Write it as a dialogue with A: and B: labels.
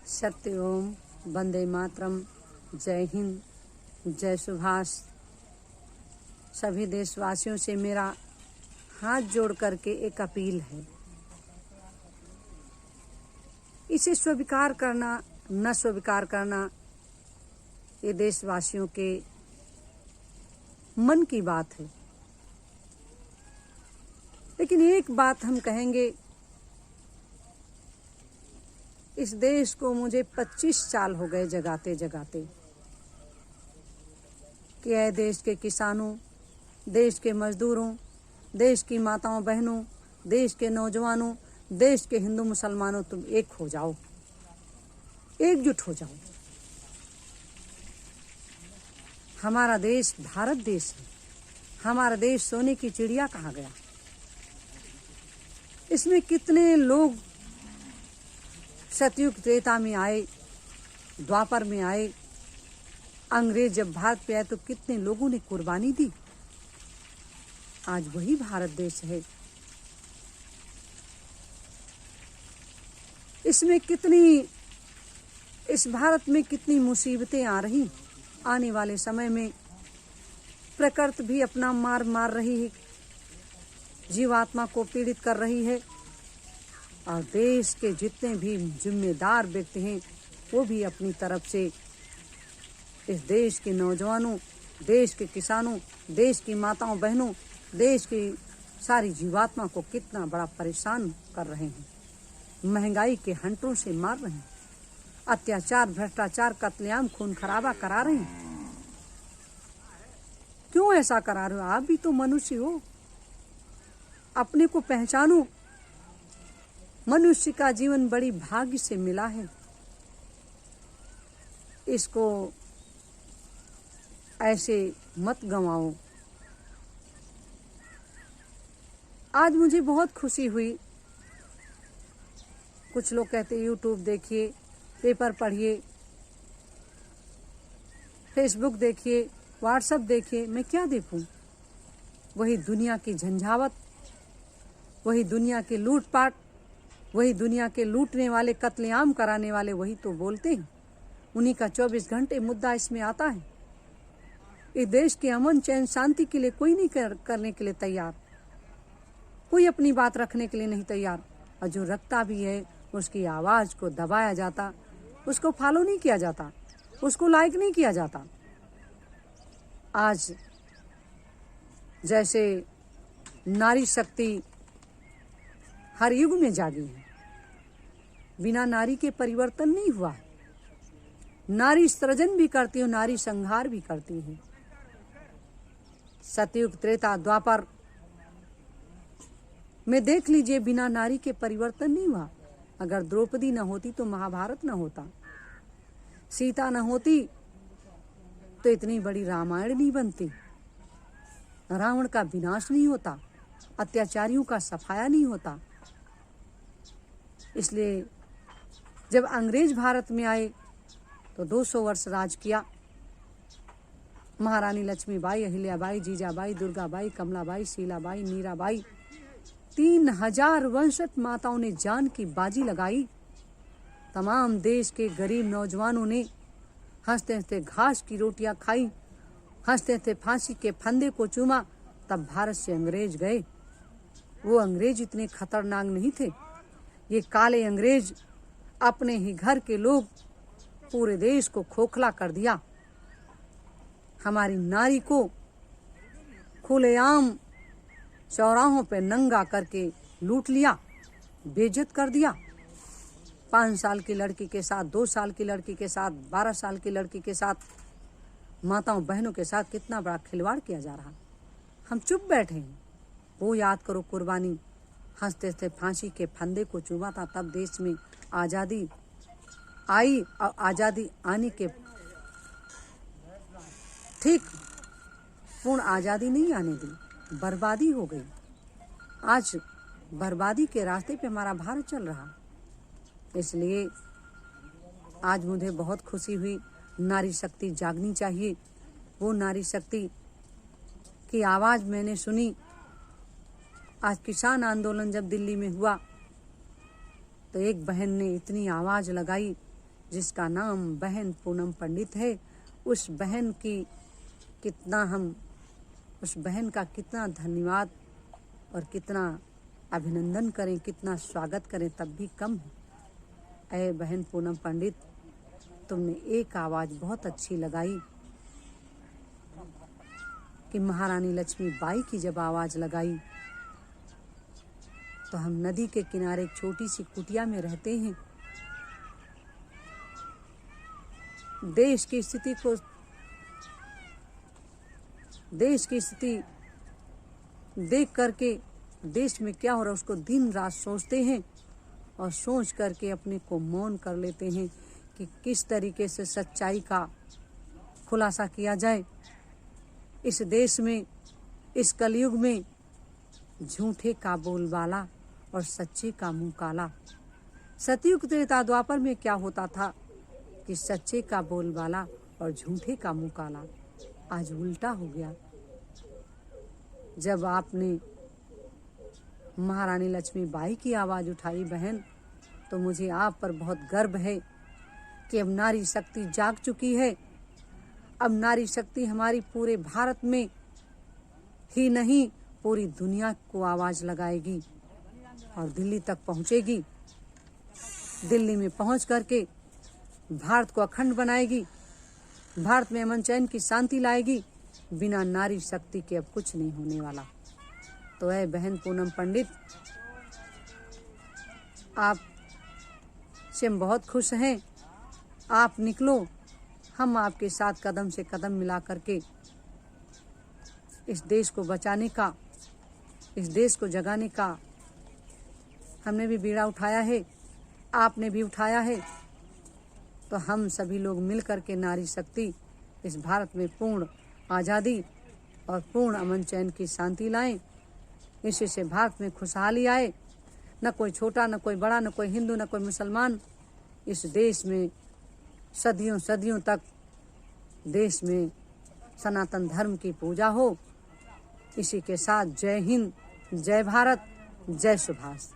A: सत्य ओम, वंदे मातरम, जय हिंद, जय सुभाष। सभी देशवासियों से मेरा हाथ जोड़ करके एक अपील है, इसे स्वीकार करना न स्वीकार करना ये देशवासियों के मन की बात है। लेकिन एक बात हम कहेंगे, इस देश को मुझे 25 साल हो गए जगाते जगाते कि ऐ देश के किसानों, देश के मजदूरों, देश की माताओं बहनों, देश के नौजवानों, देश के हिंदू मुसलमानों, तुम एक हो जाओ, एकजुट हो जाओ। हमारा देश भारत देश है। हमारा देश सोने की चिड़िया कहा गया। इसमें कितने लोग सतयुग त्रेता में आए, द्वापर में आए, अंग्रेज जब भारत पे आए तो कितने लोगों ने कुर्बानी दी। आज वही भारत देश है। इस भारत में कितनी मुसीबतें आ रही। आने वाले समय में प्रकृति भी अपना मार मार रही है, जीवात्मा को पीड़ित कर रही है, और देश के जितने भी जिम्मेदार व्यक्ति हैं वो भी अपनी तरफ से इस देश के नौजवानों, देश के किसानों, देश की माताओं बहनों, देश की सारी जीवात्मा को कितना बड़ा परेशान कर रहे हैं। महंगाई के हंटरों से मार रहे हैं, अत्याचार, भ्रष्टाचार, कत्लेआम, खून खराबा करा रहे हैं। क्यों ऐसा करा रहे हो? आप भी तो मनुष्य हो, अपने को पहचानो। मनुष्य का जीवन बड़ी भाग्य से मिला है, इसको ऐसे मत गंवाओ। आज मुझे बहुत खुशी हुई। कुछ लोग कहते यूट्यूब देखिए, पेपर पढ़िए, फेसबुक देखिए, व्हाट्सएप देखिए। मैं क्या देखूं? वही दुनिया की झंझावत, वही दुनिया के लूटपाट, वही दुनिया के लूटने वाले, कत्लेआम कराने वाले, वही तो बोलते हैं। उन्हीं का 24 घंटे मुद्दा इसमें आता है। इस देश के अमन चैन शांति के लिए कोई नहीं करने के लिए तैयार, कोई अपनी बात रखने के लिए नहीं तैयार। और जो रखता भी है उसकी आवाज़ को दबाया जाता, उसको फॉलो नहीं किया जाता, उसको लाइक नहीं किया जाता। आज जैसे नारी शक्ति हर युग में जागी है, बिना नारी के परिवर्तन नहीं हुआ है। नारी सृजन भी करती है, नारी संहार भी करती है। सतयुग त्रेता द्वापर में देख लीजिए, बिना नारी के परिवर्तन नहीं हुआ। अगर द्रौपदी न होती तो महाभारत न होता, सीता न होती तो इतनी बड़ी रामायण नहीं बनती, रावण का विनाश नहीं होता, अत्याचारियों का सफाया नहीं होता। इसलिए जब अंग्रेज भारत में आए तो 200 वर्ष राज किया। महारानी लक्ष्मीबाई, अहिल्याबाई, जीजाबाई, दुर्गाबाई, कमलाबाई, शीलाबाई, मीराबाई, 3000 वंशज माताओं ने जान की बाजी लगाई। तमाम देश के गरीब नौजवानों ने हंसते हंसते घास की रोटियां खाई, हंसते हंसते फांसी के फंदे को चूमा। तब भारत से अंग्रेज गए। वो अंग्रेज इतने खतरनाक नहीं थे। ये काले अंग्रेज अपने ही घर के लोग पूरे देश को खोखला कर दिया। हमारी नारी को खुलेआम चौराहों पे नंगा करके लूट लिया, बेइज्जत कर दिया। 5 साल की लड़की के साथ, 2 साल की लड़की के साथ, 12 साल की लड़की के साथ, माताओं बहनों के साथ कितना बड़ा खिलवाड़ किया जा रहा। हम चुप बैठे हैं। वो याद करो कुर्बानी, हंसते हंसते फांसी के फंदे को चूमा था। तब देश में आज़ादी आई, और आज़ादी आने के ठीक पूर्ण आज़ादी नहीं आने दी, बर्बादी हो गई। आज बर्बादी के रास्ते पे हमारा भारत चल रहा। इसलिए आज मुझे बहुत खुशी हुई। नारी शक्ति जागनी चाहिए। वो नारी शक्ति की आवाज़ मैंने सुनी। आज किसान आंदोलन जब दिल्ली में हुआ तो एक बहन ने इतनी आवाज़ लगाई जिसका नाम बहन पूनम पंडित है, उस बहन का कितना धन्यवाद और कितना अभिनंदन करें, कितना स्वागत करें तब भी कम है। ऐ बहन पूनम पंडित, तुमने एक आवाज़ बहुत अच्छी लगाई कि महारानी लक्ष्मीबाई की जब आवाज़ लगाई तो हम नदी के किनारे एक छोटी सी कुटिया में रहते हैं। देश की स्थिति देख करके देश में क्या हो रहा है उसको दिन रात सोचते हैं और सोच करके अपने को मौन कर लेते हैं कि किस तरीके से सच्चाई का खुलासा किया जाए। इस देश में, इस कलयुग में झूठे का बोलबाला और सच्चे का मुंह काला। सतयुग त्रेता द्वापर में क्या होता था कि सच्चे का बोलबाला और झूठे का मुंह काला। आज उल्टा हो गया। जब आपने महारानी लक्ष्मीबाई की आवाज़ उठाई बहन, तो मुझे आप पर बहुत गर्व है कि अब नारी शक्ति जाग चुकी है। अब नारी शक्ति हमारी पूरे भारत में ही नहीं, पूरी दुनिया को आवाज़ लगाएगी और दिल्ली तक पहुंचेगी। दिल्ली में पहुंच करके भारत को अखंड बनाएगी, भारत में अमन चैन की शांति लाएगी। बिना नारी शक्ति के अब कुछ नहीं होने वाला। तो है बहन पूनम पंडित, आप से हम बहुत खुश हैं। आप निकलो, हम आपके साथ कदम से कदम मिला करके इस देश को बचाने का, इस देश को जगाने का हमने भी बीड़ा उठाया है, आपने भी उठाया है। तो हम सभी लोग मिल करके नारी शक्ति इस भारत में पूर्ण आज़ादी और पूर्ण अमन चैन की शांति लाएं। इसी से भारत में खुशहाली आए। न कोई छोटा, न कोई बड़ा, न कोई हिंदू, न कोई मुसलमान। इस देश में सदियों सदियों तक देश में सनातन धर्म की पूजा हो। इसी के साथ जय हिंद, जय भारत, जय सुभाष।